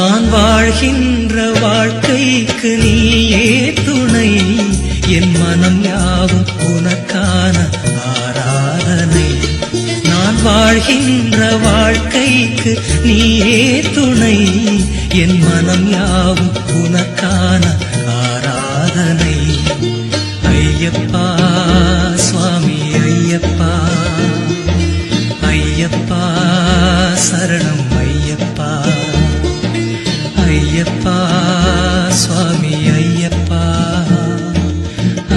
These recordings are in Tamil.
நான் வாழ்கின்ற வாழ்க்கைக்கு நீயே துணை, என் மனம் யாவும் உனக்கான ஆராதனை. நான் வாழ்கின்ற வாழ்க்கைக்கு நீயே துணை, என் மனம் யாவும் உனக்கான ஆராதனை. ஐயப்பா சுவாமி ஐயப்பா, ஐயப்பா சரணம் ஐயப்பா, ஐயப்பா சுவாமி ஐயப்பா,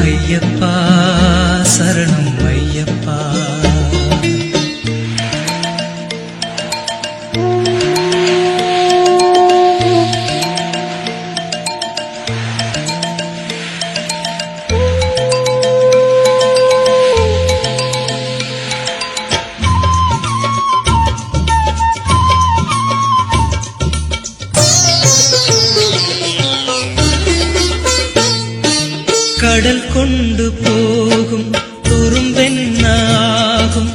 ஐயப்பா சரணம் ஐயப்பா. கடல் கொண்டு போகும் துரும்பென்னாகும்,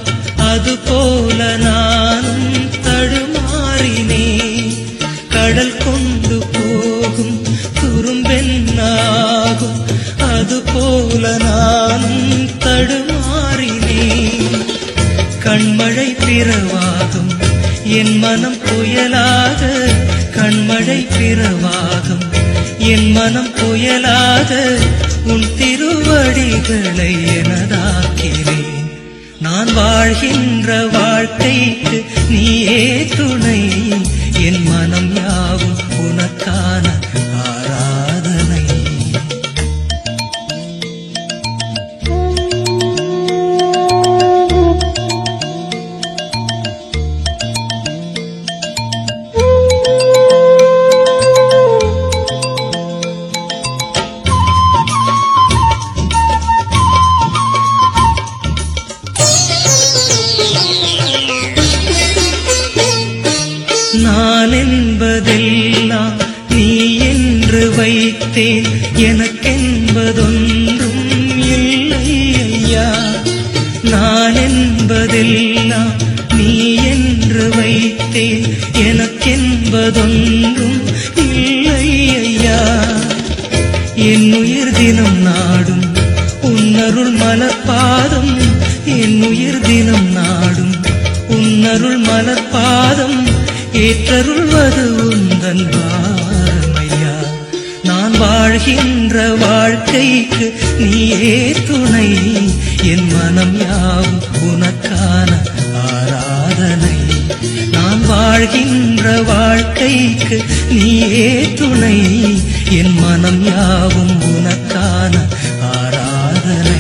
அதுபோல நானும் தடுமாறினேன். கடல் கொண்டு போகும் துரும்பென்னாகும், அதுபோல நானும் தடுமாறினேன். கண்மழை பிறவாகும் என் மனம் புயலாக, கண்மழை பிறவாகும் என் மனம் புயலாக, உன் திருவடிகளை எனதாக்கிறேன். நான் வாழ்கின்ற வாழ்க்கைக்கு நீயே துணை, என் மனம் யாவும் உனக்கான ஆராதனை. நான் என்பதெல்லாம் நீ என்று வைத்தேன், எனக்கென்பதொன்றும் இல்லை ஐயா. நான் என்பதெல்லாம் நீ என்று வைத்தேன், எனக்கென்பதொன்றும் இல்லை ஐயா. என் உயிர் தினம் நாடும் உன்னருள் மலர்பாதம், என் உயிர் தினம் நாடும் உன்னருள் மலர்பாதம், ஏற்றருள்வது உந்தன் பாரமையா. நான் வாழ்கின்ற வாழ்க்கைக்கு நீயே துணை, என் மனம் யாவும் உனக்கான ஆராதனை. நான் வாழ்கின்ற வாழ்க்கைக்கு நீயே துணை, என் மனம் யாவும் உனக்கான ஆராதனை.